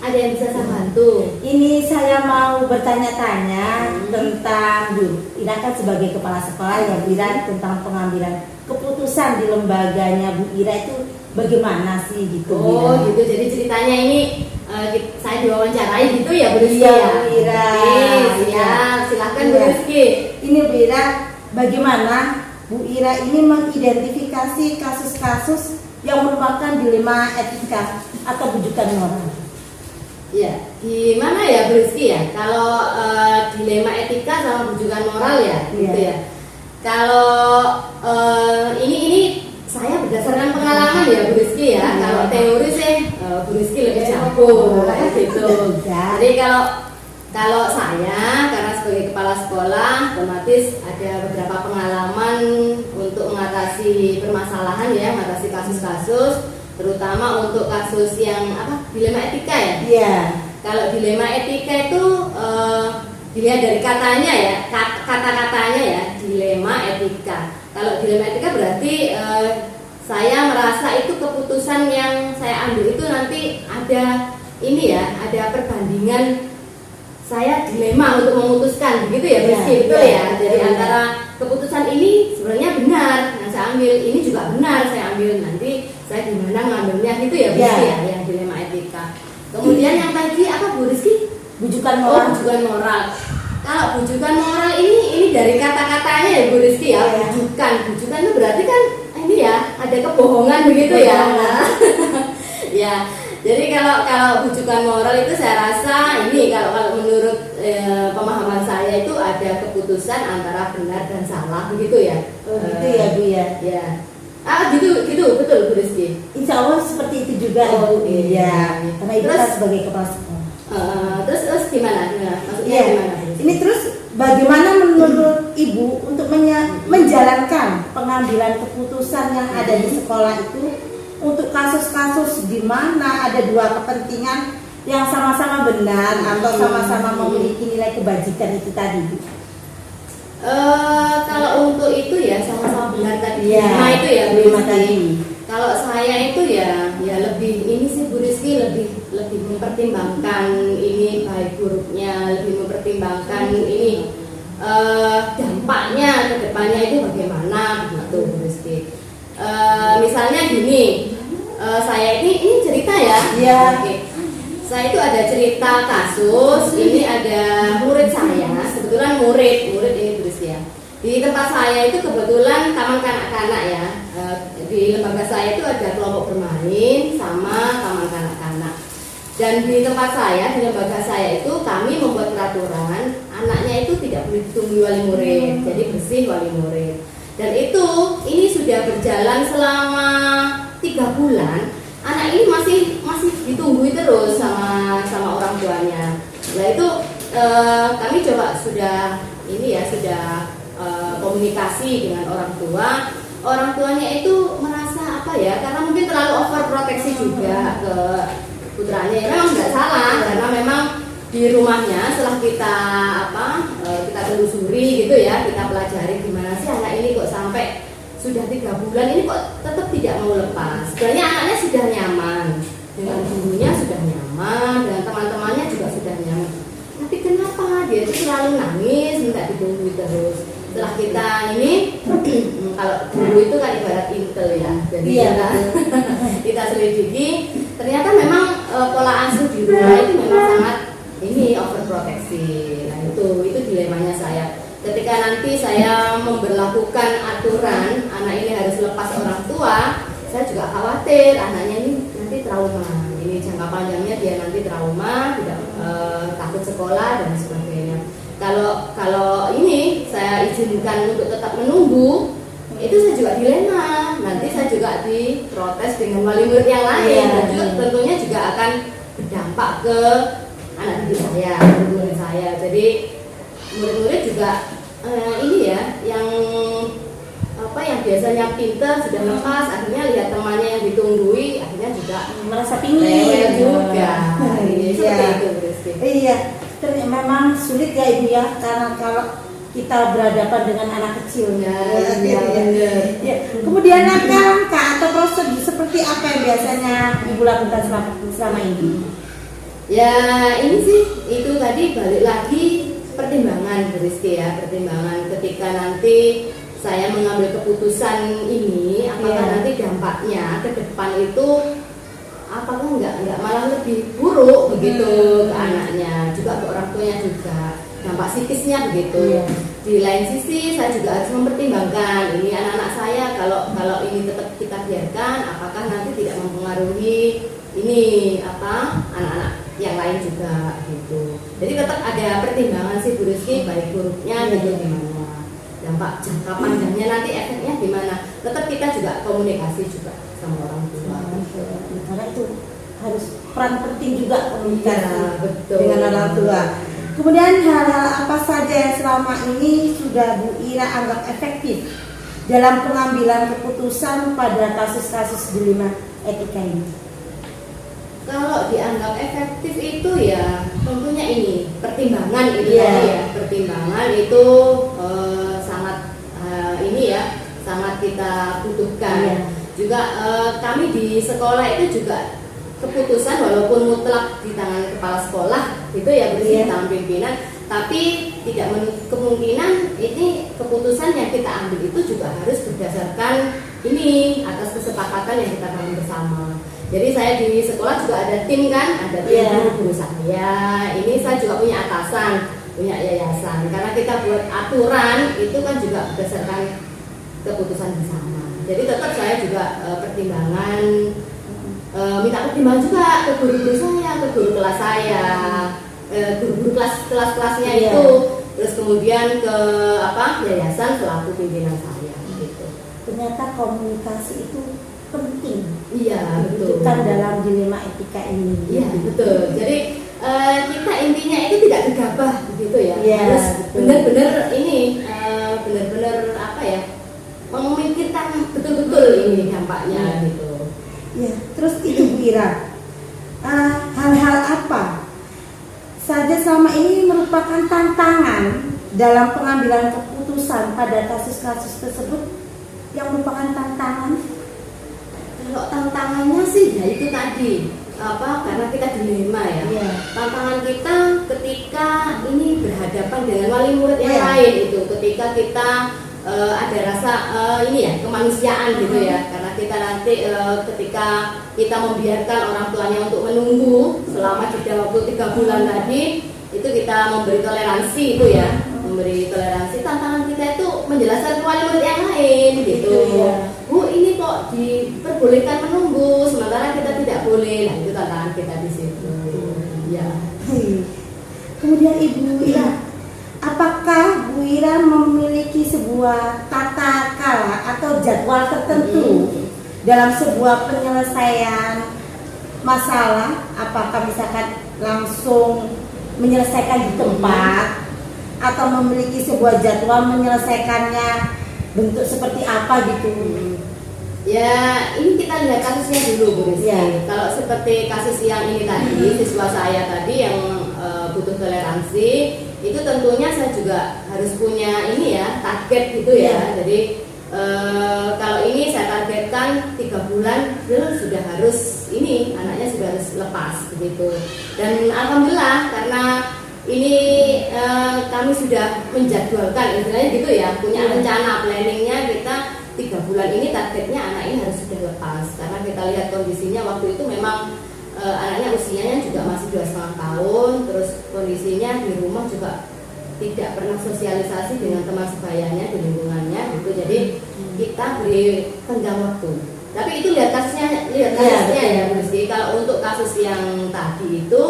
Ada yang bisa saya bantu? Ini saya mau bertanya-tanya tentang Bu Ira kan sebagai kepala sekolah ya Bu Ira, tentang pengambilan keputusan di lembaganya Bu Ira itu bagaimana sih gitu Bu Oh Ira? gitu, jadi ceritanya ini saya diwawancarai gitu ya Bu Rizky Iya, ya? Bu Ira. Oke, siap, silahkan Bu Iya. Rizky. Ini Bu Ira, bagaimana Bu Ira ini mengidentifikasi kasus-kasus yang merupakan dilema etika atau bujukan moral? Ya, gimana ya Bu Rizky ya? Kalau dilema etika sama bujukan moral ya, gitu ya. Kalau ini saya berdasarkan pengalaman ya Bu Rizky ya. Kalau teori sih Bu Rizky lebih jago gitu. Jadi kalau saya karena sebagai kepala sekolah otomatis ada beberapa pengalaman untuk mengatasi permasalahan ya, mengatasi kasus-kasus, terutama untuk kasus yang dilema etika ya. Iya. Kalau dilema etika itu dilihat dari katanya ya, kata-katanya ya, dilema etika. Kalau dilema etika berarti saya merasa itu keputusan yang saya ambil itu nanti ada ini ya, ada perbandingan saya dilema untuk memutuskan begitu ya, betul ya. Jadi antara keputusan ini sebenarnya benar yang saya ambil, ini juga benar saya ambil, nanti saya gimana ngambilnya gitu ya, yang dilema etika. Kemudian yang tadi apa Bu Rizky? Bujukan moral. Bujukan moral. Kalau bujukan moral ini dari kata-katanya ya Bu Rizky ya. Bujukan itu berarti kan ini ya ada kebohongan begitu ya. Ya. Jadi kalau bujukan moral itu saya rasa ini kalau menurut pemahaman saya itu ada keputusan antara benar dan salah begitu ya. Gitu ya Bu ya. Ya. Gitu betul Bu Rizky. Insya Allah seperti itu juga Ibu. Iya. Karena itu kan sebagai kepala sekolah. Terus gimana? Maksudnya gimana? Ini terus bagaimana menurut Ibu untuk menjalankan pengambilan keputusan yang ada di sekolah itu untuk kasus-kasus di mana ada dua kepentingan yang sama-sama benar atau sama-sama memiliki nilai kebajikan itu tadi Bu? Kalau untuk itu ya sama-sama benar tadi. Itu ya Bu tadi. Kalau saya itu ya lebih ini sih Bu Rizky lebih mempertimbangkan ini baik buruknya, lebih mempertimbangkan ini dampaknya ke depannya itu bagaimana gitu Bu Rizky. Misalnya gini, saya ini cerita ya. Iya. Oke. Saya itu ada cerita kasus, ini ada murid saya, kebetulan murid ini terus ya. Di tempat saya itu kebetulan taman kanak-kanak ya. Di lembaga saya itu ada kelompok bermain sama taman kanak-kanak. Dan di tempat saya, di lembaga saya itu kami membuat peraturan anaknya itu tidak boleh ditunggui wali murid, jadi bersih wali murid. Dan ini sudah berjalan selama 3 bulan. Anak ini masih ditunggui terus sama orang tuanya. Nah itu kami coba sudah komunikasi dengan orang tua. Orang tuanya itu merasa karena mungkin terlalu overproteksi juga ke putranya. Ya, memang nggak salah karena memang di rumahnya setelah kita telusuri gitu ya, kita pelajari gimana sih anak ini kok sampai sudah 3 bulan ini kok tetap tidak mau lepas. Sebenarnya anaknya sudah nyaman dengan gurunya, sudah nyaman dengan teman-temannya juga sudah nyaman. Tapi kenapa dia itu selalu nangis, minta ditunggu terus. Setelah kita kalau guru itu kan ibarat intel ya, jadi kita selidiki, ternyata memang pola asuh di rumah itu memang sangat overproteksi. Nah itu dilemanya saya. Ketika nanti saya memberlakukan aturan anak ini harus lepas orang tua, saya juga khawatir anaknya ini nanti trauma. Ini jangka panjangnya dia nanti trauma, tidak takut sekolah dan sebagainya. Kalau ini saya izinkan untuk tetap menunggu, itu saya juga dilema. Nanti saya juga diprotes dengan wali murid yang lain, dan juga tentunya juga akan berdampak ke anak didik saya, murid saya. Jadi murid-murid juga yang biasanya pintar sudah lepas, akhirnya lihat temannya yang ditunggui, akhirnya juga merasa pingin juga. Iya. Memang sulit ya Ibu ya, karena kalau kita berhadapan dengan anak kecilnya. Ya. Kemudian langkah atau prosedur seperti apa yang biasanya Ibu lakukan selama ini? Ya ini sih itu tadi balik lagi pertimbangan Bu Rizky ya, pertimbangan ketika nanti saya mengambil keputusan ini, apakah nanti dampaknya ke depan itu apakah nggak malah lebih buruk begitu ke anaknya, juga ke orang tuanya juga, dampak psikisnya begitu. Di lain sisi saya juga harus mempertimbangkan ini anak-anak saya, kalau ini tetap kita biarkan, apakah nanti tidak mempengaruhi ini anak-anak yang lain juga gitu. Jadi tetap ada pertimbangan sih Bu Rizky, baik buruknya gitu gimana, dampak jangka panjangnya nanti efeknya gimana. Tetap kita juga komunikasi juga sama orang tua. Karena itu harus peran penting juga komunikasi betul. Dengan orang tua. Kemudian hal-hal apa saja yang selama ini sudah Bu Ira anggap efektif dalam pengambilan keputusan pada kasus-kasus dilema etika ini? Kalau dianggap efektif itu ya tentunya ini pertimbangan itu tadi ya, pertimbangan itu sangat ini ya, sangat kita butuhkan. Juga kami di sekolah itu juga keputusan walaupun mutlak di tangan kepala sekolah itu ya bersih tangan pimpinan, tapi tidak menutup kemungkinan ini keputusan yang kita ambil itu juga harus berdasarkan ini atas kesepakatan yang kita bangun bersama. Jadi saya di sekolah juga ada tim kan, ada tim guru saya. Ini saya juga punya atasan, punya yayasan. Karena kita buat aturan itu kan juga berdasarkan keputusan bersama. Jadi tetap saya juga pertimbangan, minta pertimbangan juga ke guru-guru saya, ke guru kelas saya, guru-guru kelas-kelasnya itu. Terus kemudian ke yayasan selaku pimpinan saya. Gitu. Ternyata komunikasi itu penting. Iya betul. Kan dalam dilema etika ini. Iya betul. Jadi kita intinya itu tidak gegabah begitu ya. Harus benar-benar ini benar-benar memikirkan betul-betul ini dampaknya gitu. Ya. Terus itu Bu Ira, hal-hal apa saja selama ini merupakan tantangan dalam pengambilan keputusan pada kasus-kasus tersebut yang merupakan tantangan? Kalau tantangannya sih ya itu tadi karena kita dilema ya. Tantangan kita ketika ini berhadapan dengan wali murid yang lain itu, ketika kita ada rasa ini ya kemanusiaan gitu ya, karena kita nanti ketika kita membiarkan orang tuanya untuk menunggu selama jeda waktu 3 bulan tadi, itu kita memberi toleransi itu ya, memberi toleransi. Tantangan kita itu menjelaskan ke wali murid yang lain gitu. Bu, ini kok diperbolehkan menunggu sementara kita tidak boleh. Nah, itu tantangan kita di situ. Ya. Kemudian Ibu Ira, apakah Bu Ira memiliki sebuah tata cara atau jadwal tertentu dalam sebuah penyelesaian masalah? Apakah misalkan langsung menyelesaikan di tempat atau memiliki sebuah jadwal menyelesaikannya bentuk seperti apa gitu? Ya, ini kita lihat kasusnya dulu Bu Rizky. Kalau seperti kasus yang ini tadi, siswa saya tadi yang butuh toleransi, itu tentunya saya juga harus punya ini ya, target gitu ya. Jadi kalau ini saya targetkan 3 bulan sudah harus ini, anaknya sudah harus lepas begitu. Dan alhamdulillah karena ini kami sudah menjadwalkan istilahnya gitu ya, punya rencana planningnya kita 3 bulan ini targetnya anak ini harus sudah lepas, karena kita lihat kondisinya waktu itu memang anaknya usianya juga masih 2,5 tahun, terus kondisinya di rumah juga tidak pernah sosialisasi dengan teman sebayanya di lingkungannya gitu. Jadi kita beri tenggang waktu. Tapi itu lihat kasusnya ya Bu Rizky. Kalau untuk kasus yang tadi itu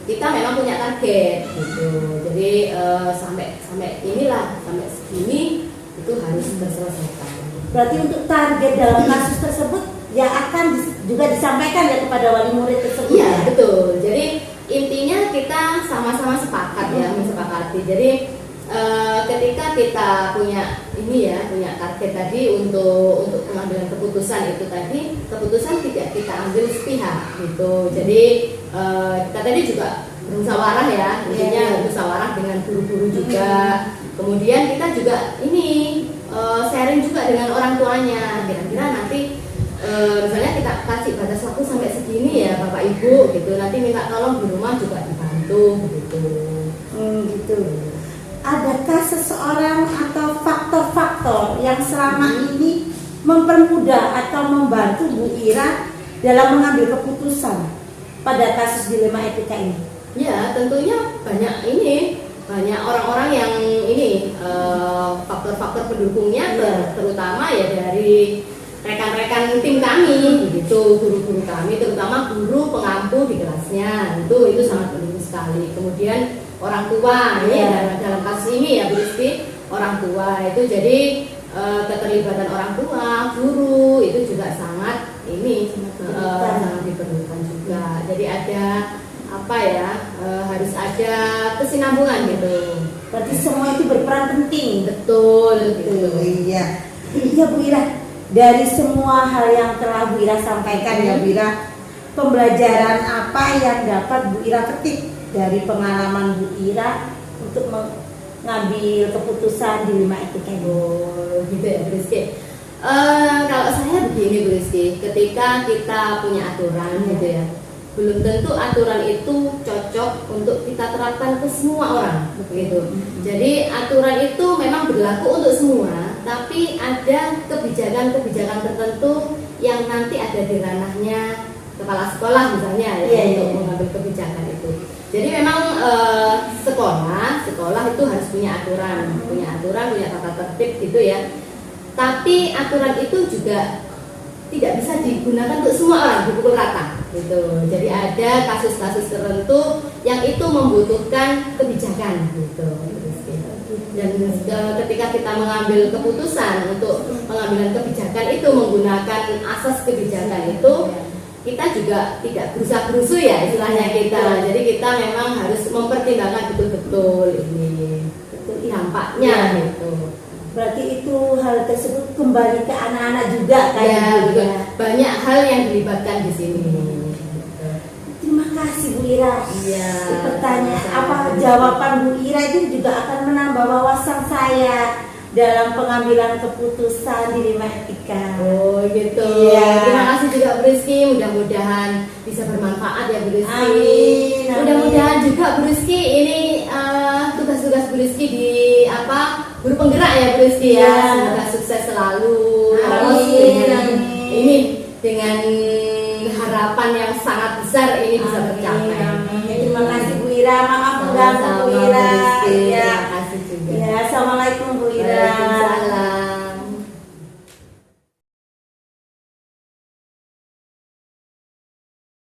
kita memang punya target gitu. Jadi sampai inilah, sampai segini itu harus terselesaikan. Berarti untuk target dalam kasus tersebut ya akan juga disampaikan ya kepada wali murid tersebut. Iya, betul. Jadi intinya kita sama-sama sepakat ya, mensepakati. Jadi ketika kita punya ini ya, punya target tadi untuk pengambilan keputusan itu tadi, keputusan tidak kita ambil sepihak gitu. Jadi kita tadi juga bermusyawarah ya, intinya musyawarah dengan guru-guru juga. Kemudian kita juga ini sharing juga dengan orang tuanya, kira-kira nanti misalnya kita kasih batas waktu sampai segini ya Bapak Ibu gitu, nanti minta tolong di rumah juga dibantu gitu. Gitu. Adakah seseorang atau faktor-faktor yang selama ini mempermudah atau membantu Bu Ira dalam mengambil keputusan pada kasus dilema etika ini? Ya tentunya banyak orang-orang yang ini faktor-faktor pendukungnya terutama ya dari rekan-rekan tim kami begitu, guru-guru kami, terutama guru pengampu di kelasnya itu sangat penting sekali. Kemudian orang tua ya, dalam kasus ini ya Bu Rizky, orang tua itu jadi keterlibatan orang tua, guru itu juga sangat diperlukan juga. Jadi ada harus ada kesinambungan gitu. Berarti semua itu berperan penting. Betul gitu. Iya. Iya Bu Ira, dari semua hal yang telah Bu Ira sampaikan ya Bu Ira, pembelajaran apa yang dapat Bu Ira petik dari pengalaman Bu Ira untuk mengambil keputusan dilema etika ini? Gitu ya Bu Rizky. Kalau saya begini Bu Rizky, ketika kita punya aturan gitu ya, belum tentu aturan itu cocok untuk kita terapkan ke semua orang gitu. Jadi aturan itu memang berlaku untuk semua, tapi ada kebijakan-kebijakan tertentu yang nanti ada di ranahnya kepala sekolah misalnya untuk mengambil kebijakan itu. Jadi memang sekolah itu harus punya aturan, punya tata tertib gitu ya. Tapi aturan itu juga tidak bisa digunakan untuk semua orang, dipukul rata gitu. Jadi ada kasus-kasus tertentu yang itu membutuhkan kebijakan gitu. Dan ketika kita mengambil keputusan untuk pengambilan kebijakan itu menggunakan asas kebijakan itu, kita juga tidak berusaha-berusu ya istilahnya kita. Jadi kita memang harus mempertimbangkan betul-betul ini dampaknya gitu. Berarti itu hal tersebut kembali ke anak-anak juga kan? Ya, banyak hal yang dilibatkan di sini. Terima kasih Bu Ira. Iya. Pertanyaan jawaban Bu Ira itu juga akan menambah wawasan saya dalam pengambilan keputusan dilema etika. Oh gitu. Iya. Terima kasih juga Bu Rizky. Mudah-mudahan bisa bermanfaat ya Bu Rizky. Amin. Mudah-mudahan juga Bu Rizky ini tugas-tugas Bu Rizky di guru penggerak ya Bu Rizky ya. Semoga sukses selalu. Amin. Dengan harapan yang sangat besar ini bisa tercapai. Terima kasih Bu Ira. Maaf mengganggu Bu Ira. Iya.